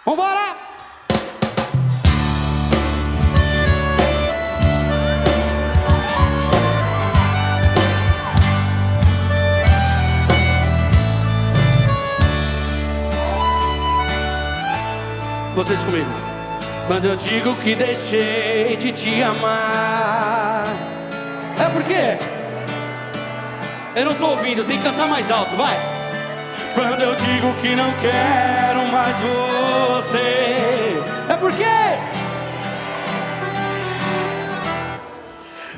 Vambora! Vocês comigo. Quando eu digo que deixei de te amar, é porque eu não tô ouvindo, tem que cantar mais alto, vai. Quando eu digo que não quero mais você, é porque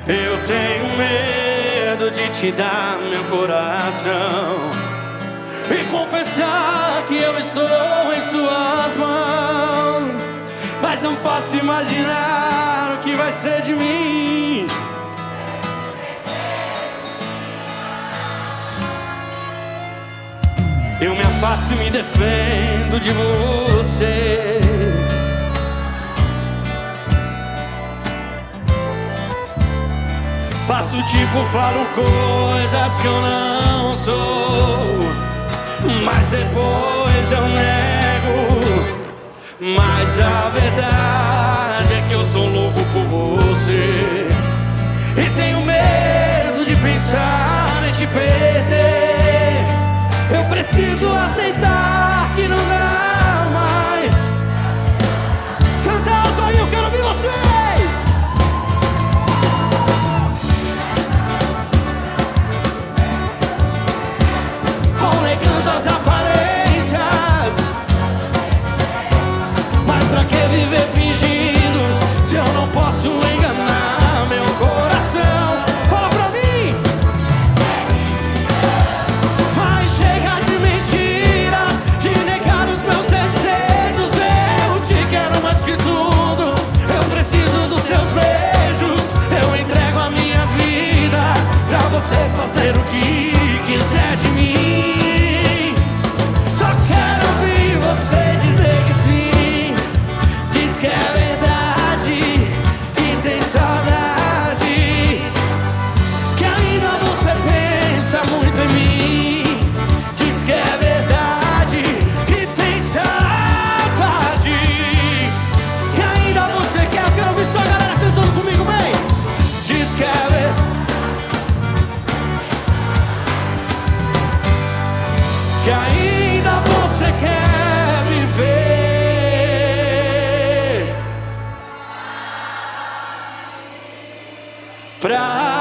eu tenho medo de te dar meu coração e confessar que eu estou em suas mãos, mas não posso imaginar o que vai ser de mim. Eu me afasto e me defendo de você. Faço tipo, falo coisas que eu não sou, mas depois eu nego. Mas a verdade é que eu sou louco por você e tenho medo de pensar em te perder. Eu preciso aceitar que não dá mais. Canta alto aí, eu quero ouvir vocês. Vão negando as aparências, mas pra que viver fingindo se eu não posso enganar meu coração? Fala pra mim. Ai, chega de mentiras, de negar os meus desejos. Eu te quero mais que tudo, eu preciso dos seus beijos. Eu entrego a minha vida pra você fazer o que quiser de mim. Só quero ouvir você dizer que sim, diz que é verdade, que tem saudade, que ainda você pensa muito em mim. Diz que é verdade, que tem saudade, que ainda você quer. Eu quero ouvir só a galera cantando comigo, bem. Diz que é verdade, que ainda você quer viver. Pra